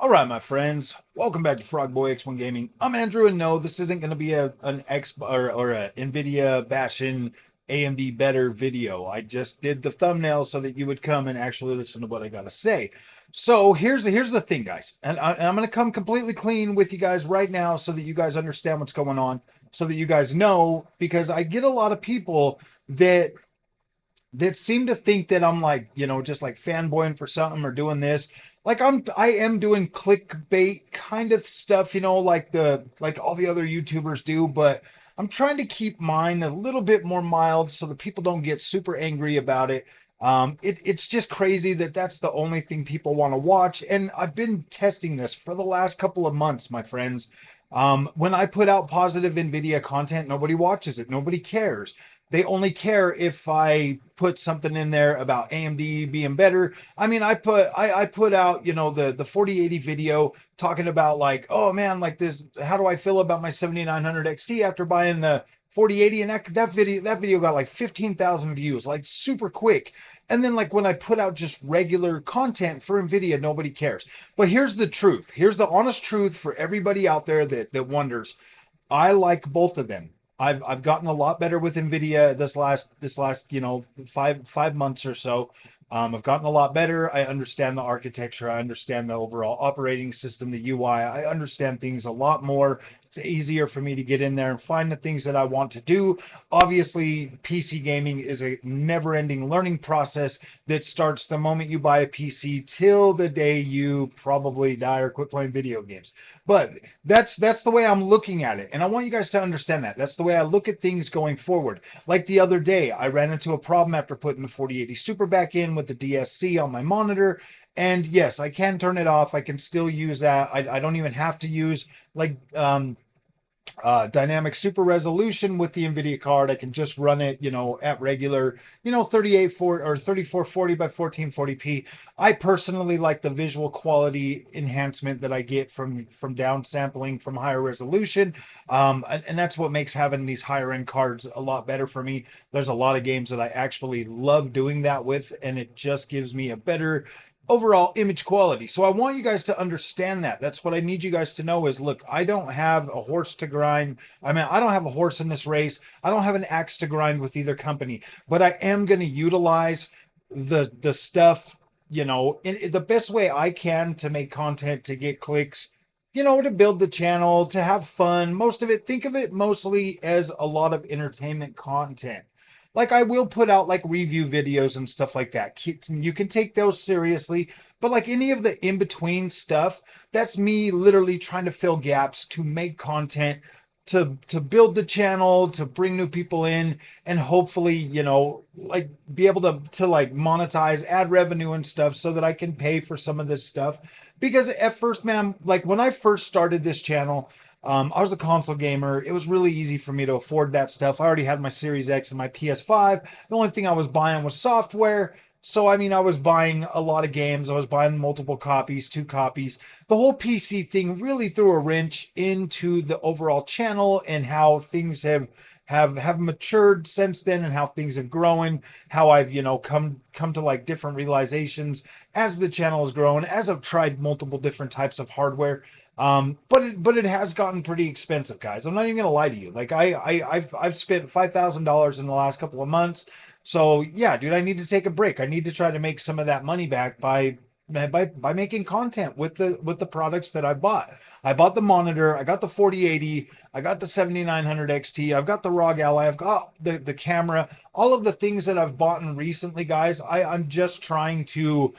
All right, my friends, welcome back to Frog Boy X1 Gaming. I'm Andrew, and no, this isn't going to be an X or a NVIDIA bashing AMD better video. I just did the thumbnail so that you would come and actually listen to what I got to say. So here's the thing, guys, and I'm going to come completely clean with you guys right now so that you guys understand what's going on, so that you guys know, because I get a lot of people that seem to think that I'm like, just like fanboying for something or doing this. Like I am doing clickbait kind of stuff, like all the other YouTubers do, but I'm trying to keep mine a little bit more mild so that people don't get super angry about it. It's just crazy that that's the only thing people want to watch. And I've been testing this for the last couple of months, my friends. When I put out positive NVIDIA content, nobody watches it. Nobody cares. They only care if I put something in there about AMD being better. I mean, I put out, the 4080 video talking about like, oh man, like this, how do I feel about my 7900 XT after buying the 4080? And that video got like 15,000 views, like super quick. And then like when I put out just regular content for Nvidia, nobody cares. But here's the truth. Here's the honest truth for everybody out there that wonders. I like both of them. I've gotten a lot better with NVIDIA this last 5 months or so. I've gotten a lot better. I understand the architecture. I understand the overall operating system, the UI. I understand things a lot more. It's easier for me to get in there and find the things that I want to do. Obviously, PC gaming is a never-ending learning process that starts the moment you buy a PC till the day you probably die or quit playing video games. But that's the way I'm looking at it. And I want you guys to understand that. That's the way I look at things going forward. Like the other day, I ran into a problem after putting the 4080 Super back in with the DSC on my monitor. And yes, I can turn it off. I can still use that. I don't even have to use like dynamic super resolution with the NVIDIA card. I can just run it, at regular, 3840 or 3440 by 1440p. I personally like the visual quality enhancement that I get from down sampling from higher resolution. And that's what makes having these higher end cards a lot better for me. There's a lot of games that I actually love doing that with, and it just gives me a better overall image quality. So I want you guys to understand that. That's what I need you guys to know is, look, I don't have a horse to grind. I mean, I don't have a horse in this race. I don't have an axe to grind with either company, but I am going to utilize the stuff, in the best way I can to make content, to get clicks, to build the channel, to have fun. Most of it, think of it mostly as a lot of entertainment content. Like I will put out like review videos and stuff like that. You can take those seriously, but like any of the in-between stuff, that's me literally trying to fill gaps to make content, to build the channel, to bring new people in, and hopefully, like be able to like monetize ad revenue and stuff so that I can pay for some of this stuff. Because at first, man, like when I first started this channel, I was a console gamer. It was really easy for me to afford that stuff. I already had my Series X and my PS5. The only thing I was buying was software. So, I mean, I was buying a lot of games. I was buying multiple copies, two copies. The whole PC thing really threw a wrench into the overall channel and how things have matured since then, and how things have grown, how I've, come to like different realizations as the channel has grown, as I've tried multiple different types of hardware. But it has gotten pretty expensive, guys. I'm not even gonna lie to you. Like I've spent $5,000 in the last couple of months. So yeah, dude, I need to take a break. I need to try to make some of that money back by making content with the products that I bought. I bought the monitor, I got the 4080, I got the 7900 XT, I've got the ROG Ally, I've got the camera, all of the things that I've bought in recently, guys. I'm just trying to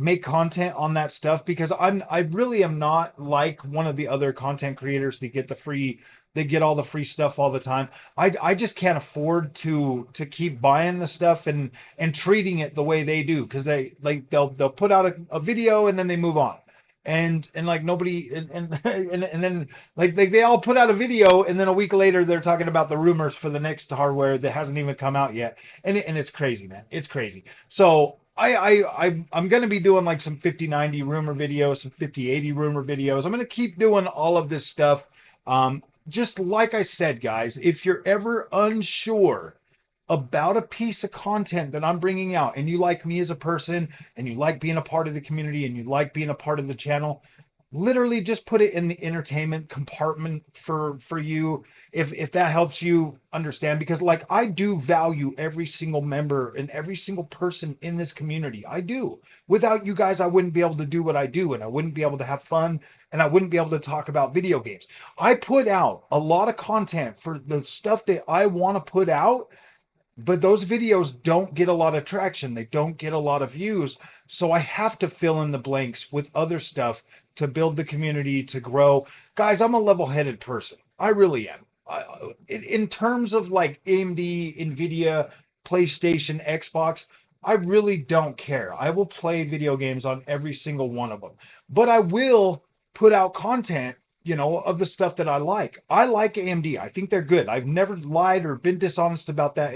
make content on that stuff because I really am not like one of the other content creators that get the free they get all the free stuff all the time. I just can't afford to keep buying the stuff and treating it the way they do, because they'll put out a video and then they move on. And like nobody and then like they all put out a video and then a week later they're talking about the rumors for the next hardware that hasn't even come out yet. And it's crazy, man. It's crazy. So I'm going to be doing like some 5090 rumor videos, some 5080 rumor videos. I'm going to keep doing all of this stuff. Just like I said, guys, if you're ever unsure about a piece of content that I'm bringing out, and you like me as a person, and you like being a part of the community, and you like being a part of the channel, literally just put it in the entertainment compartment for you, if that helps you understand, because like I do value every single member and every single person in this community. I do. Without you guys, I wouldn't be able to do what I do, and I wouldn't be able to have fun, and I wouldn't be able to talk about video games. I put out a lot of content for the stuff that I want to put out, but those videos don't get a lot of traction. They don't get a lot of views. So I have to fill in the blanks with other stuff to build the community, to grow. Guys, I'm a level-headed person. I really am. In terms of like AMD, NVIDIA, PlayStation, Xbox, I really don't care. I will play video games on every single one of them. But I will put out content, of the stuff that I like. I like AMD. I think they're good. I've never lied or been dishonest about that.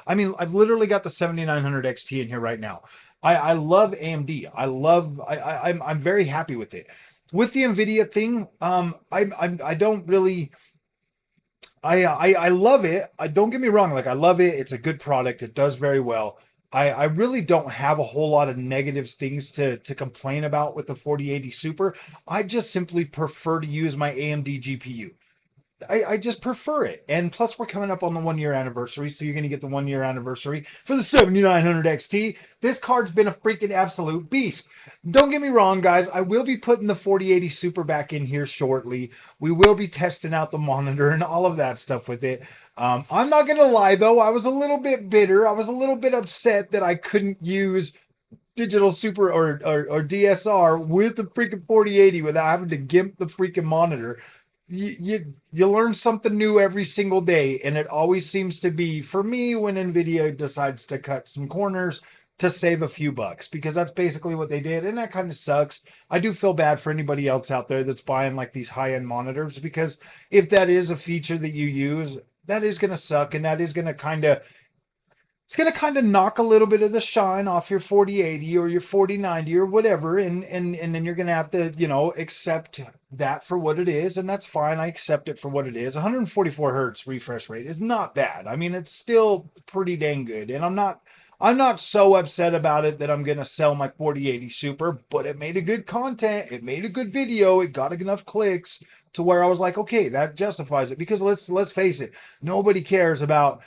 I mean, I've literally got the 7900 XT in here right now. I love AMD. I'm very happy with it. With the NVIDIA thing, I don't really. I love it. I don't get me wrong. Like I love it. It's a good product. It does very well. I really don't have a whole lot of negative things to complain about with the 4080 Super. I just simply prefer to use my AMD GPU. I just prefer it. And plus, we're coming up on the 1 year anniversary, so you're going to get the 1 year anniversary for the 7900 XT. This card's been a freaking absolute beast. Don't get me wrong, guys. I will be putting the 4080 Super back in here shortly. We will be testing out the monitor and all of that stuff with it. I'm not going to lie, though. I was a little bit bitter. I was a little bit upset that I couldn't use digital super or DSR with the freaking 4080 without having to gimp the freaking monitor. You learn something new every single day, and it always seems to be for me when NVIDIA decides to cut some corners to save a few bucks, because that's basically what they did, and that kind of sucks. I do feel bad for anybody else out there that's buying like these high-end monitors, because if that is a feature that you use, that is going to suck, and that is going to knock a little bit of the shine off your 4080 or your 4090 or whatever, and then you're going to have to, accept that for what it is, and that's fine. I accept it for what it is. 144 hertz refresh rate is not bad. I mean, it's still pretty dang good, and I'm not so upset about it that I'm going to sell my 4080 Super, but it made a good content. It made a good video. It got enough clicks to where I was like, okay, that justifies it, because let's face it, nobody cares about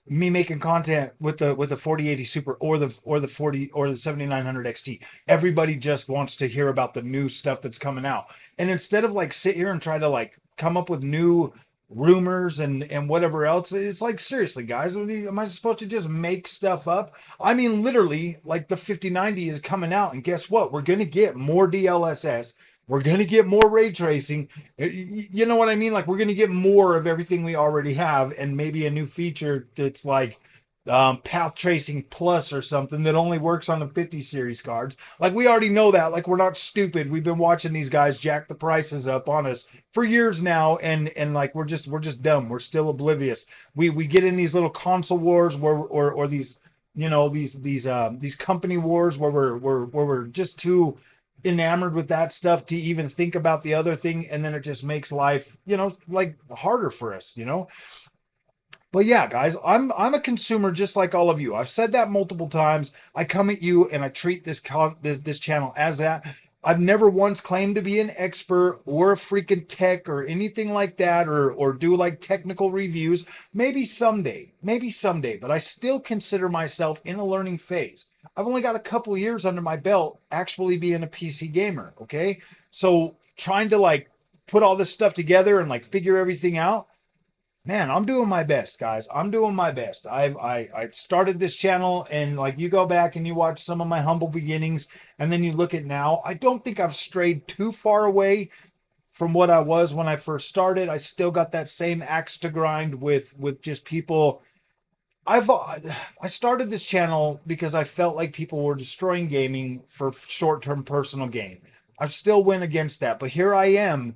me making content with the 4080 Super or the 7900 XT. Everybody just wants to hear about the new stuff that's coming out. And instead of like sit here and try to like come up with new rumors and whatever else, it's like, seriously, guys, am I supposed to just make stuff up? I mean, literally, like the 5090 is coming out, and guess what? We're gonna get more DLSS. We're gonna get more ray tracing. You know what I mean? Like, we're gonna get more of everything we already have, and maybe a new feature that's like path tracing plus or something that only works on the 50 series cards. Like, we already know that. Like, we're not stupid. We've been watching these guys jack the prices up on us for years now, and like we're just dumb. We're still oblivious. We get in these little console wars or these, these company wars where we're just too enamored with that stuff to even think about the other thing, and then it just makes life, like harder for us. But yeah, guys, I'm a consumer just like all of you. I've said that multiple times. I come at you and I treat this channel as that. I've never once claimed to be an expert or a freaking tech or anything like that, or do like technical reviews. Maybe someday, but I still consider myself in a learning phase. I've only got a couple years under my belt actually being a PC gamer, okay? So trying to like put all this stuff together and like figure everything out, man, I'm doing my best, guys. I'm doing my best. I started this channel, and like you go back and you watch some of my humble beginnings, and then you look at now. I don't think I've strayed too far away from what I was when I first started. I still got that same axe to grind with just people. I started this channel because I felt like people were destroying gaming for short-term personal gain. I still went against that, but here I am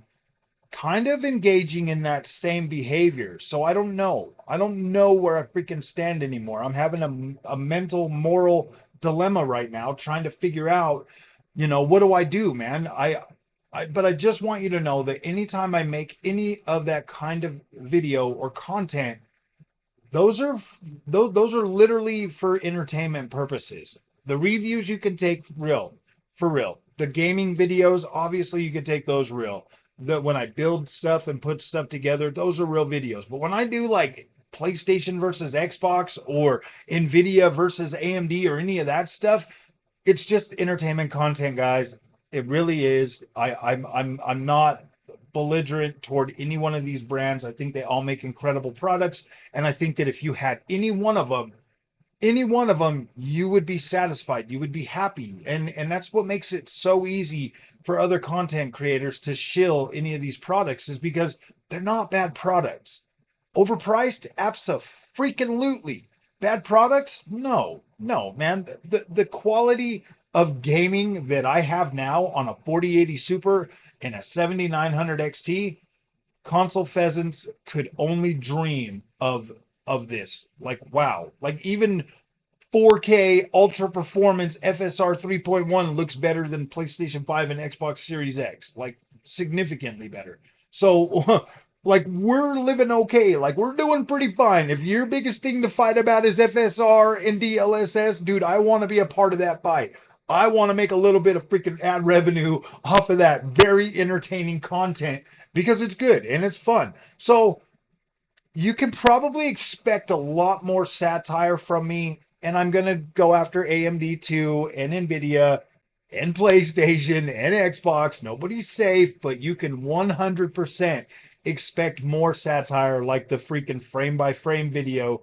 kind of engaging in that same behavior. So I don't know. I don't know where I freaking stand anymore. I'm having a mental, moral dilemma right now, trying to figure out, what do I do, man? But I just want you to know that anytime I make any of that kind of video or content, those are those are literally for entertainment purposes. The reviews you can take real, for real. The gaming videos, obviously you could take those real. When I build stuff and put stuff together, those are real videos. But when I do like PlayStation versus Xbox or NVIDIA versus AMD or any of that stuff, it's just entertainment content, guys. It really is. I'm not belligerent toward any one of these brands. I think they all make incredible products, and I think that if you had any one of them, you would be satisfied. You would be happy, and that's what makes it so easy for other content creators to shill any of these products, is because they're not bad products. Overpriced? Abso-freaking-lutely. Bad products? No, no, man. The quality of gaming that I have now on a 4080 Super and a 7900 XT, console pheasants could only dream of this. Like, wow. Like, even 4K ultra performance FSR 3.1 looks better than PlayStation 5 and Xbox Series X, like significantly better. So like, we're living okay. Like, we're doing pretty fine. If your biggest thing to fight about is FSR and DLSS, dude, I want to be a part of that fight. I want to make a little bit of freaking ad revenue off of that very entertaining content because it's good and it's fun. So you can probably expect a lot more satire from me, and I'm going to go after AMD too, and NVIDIA, and PlayStation, and Xbox. Nobody's safe, but you can 100% expect more satire like the freaking frame by frame video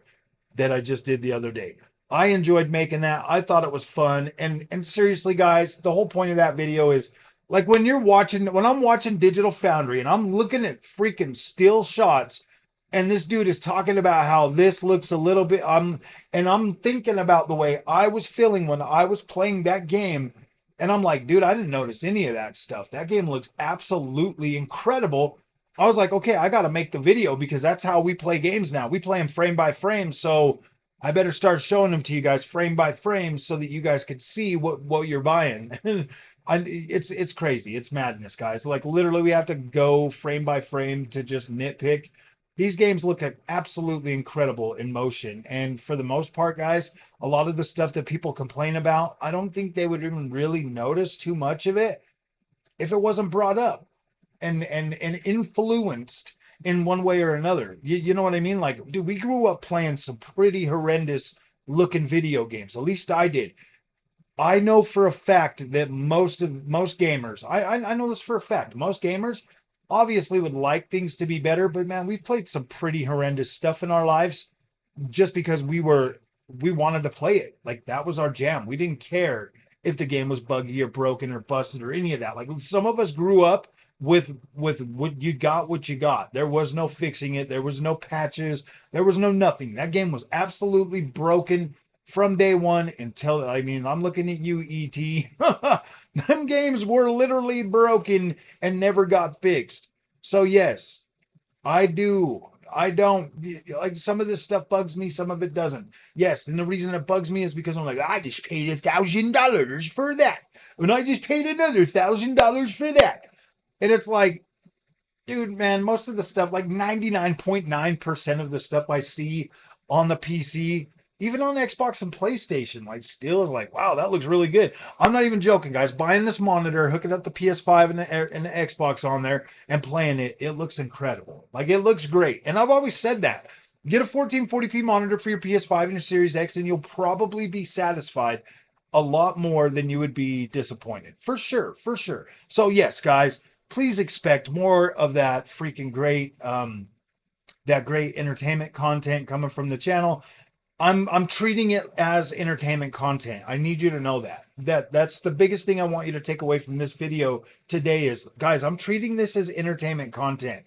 that I just did the other day. I enjoyed making that. I thought it was fun. And seriously, guys, the whole point of that video is, like, when I'm watching Digital Foundry and I'm looking at freaking still shots, and this dude is talking about how this looks a little bit, and I'm thinking about the way I was feeling when I was playing that game, and I'm like, dude, I didn't notice any of that stuff. That game looks absolutely incredible. I was like, okay, I got to make the video because that's how we play games now. We play them frame by frame, so I better start showing them to you guys frame by frame so that you guys could see what you're buying. It's crazy. It's madness, guys. Like, literally, we have to go frame by frame to just nitpick. These games look absolutely incredible in motion, and for the most part, guys, a lot of the stuff that people complain about, I don't think they would even really notice too much of it if it wasn't brought up and influenced in one way or another. You know what I mean? Like, dude, we grew up playing some pretty horrendous looking video games. At least I did. I know for a fact that most gamers, I know this for a fact, most gamers obviously would like things to be better, but man, we've played some pretty horrendous stuff in our lives just because we wanted to play it. Like, that was our jam. We didn't care if the game was buggy or broken or busted or any of that. Like, some of us grew up with what you got. There was no fixing it. There was no patches. There was no nothing. That game was absolutely broken from day one until, I mean, I'm looking at you, ET. Them games were literally broken and never got fixed. So yes, I do. I don't like, some of this stuff bugs me, some of it doesn't. Yes, and the reason it bugs me is because I'm like, I just paid $1,000 for that, and I just paid another $1,000 for that, and it's like, dude, man, most of the stuff, like 99.9% of the stuff I see on the PC, even on Xbox and PlayStation, like, still is like, wow, that looks really good. I'm not even joking, guys. Buying this monitor, hooking up the PS5 and the Xbox on there and playing it, it looks incredible. Like, it looks great. And I've always said that. Get a 1440p monitor for your PS5 and your Series X, and you'll probably be satisfied a lot more than you would be disappointed. For sure, for sure. So yes, guys, please expect more of that freaking great that great entertainment content coming from the channel. I'm treating it as entertainment content. I need you to know that. That's the biggest thing I want you to take away from this video today is, guys, I'm treating this as entertainment content.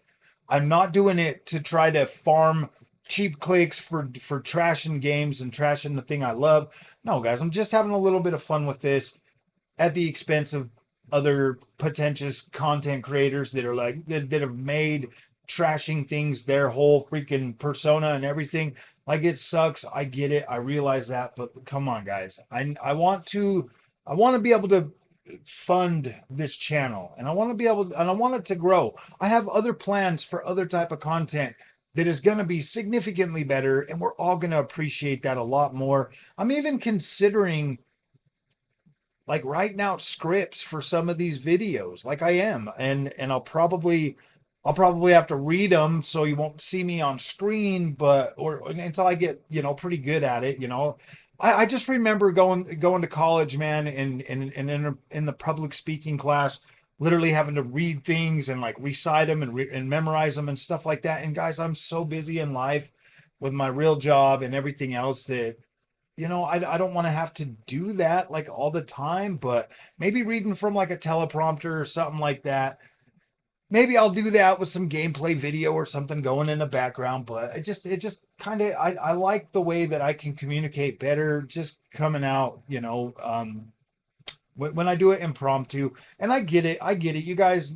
I'm not doing it to try to farm cheap clicks for trashing games and trashing the thing I love. No, guys, I'm just having a little bit of fun with this at the expense of other potentious content creators that are like that have made trashing things their whole freaking persona and everything. Like, it sucks. I get it. I realize that, but come on, guys. I want to be able to fund this channel, and I want to be able to, and I want it to grow. I have other plans for other type of content that is going to be significantly better, and we're all going to appreciate that a lot more. I'm even considering like writing out scripts for some of these videos, like I am, and I'll probably have to read them so you won't see me on screen, but or until I get pretty good at it, I just remember going to college, man, and in the public speaking class, literally having to read things and like recite them and memorize them and stuff like that. And guys, I'm so busy in life with my real job and everything else that I don't want to have to do that like all the time, but maybe reading from like a teleprompter or something like that. Maybe I'll do that with some gameplay video or something going in the background, but it just kind of I like the way that I can communicate better just coming out, when I do it impromptu. And I get it. I get it. You guys,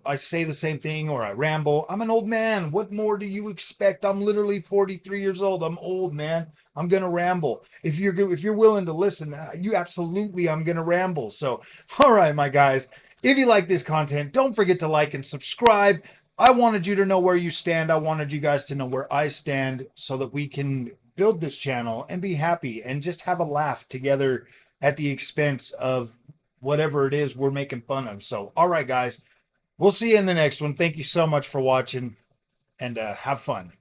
I say the same thing or I ramble. I'm an old man. What more do you expect? I'm literally 43 years old. I'm old, man. I'm gonna ramble. If you're willing to listen, you absolutely I'm gonna ramble. So, all right, my guys. If you like this content, don't forget to like and subscribe. I wanted you to know where you stand. I wanted you guys to know where I stand so that we can build this channel and be happy and just have a laugh together at the expense of whatever it is we're making fun of. So, all right, guys, we'll see you in the next one. Thank you so much for watching and have fun.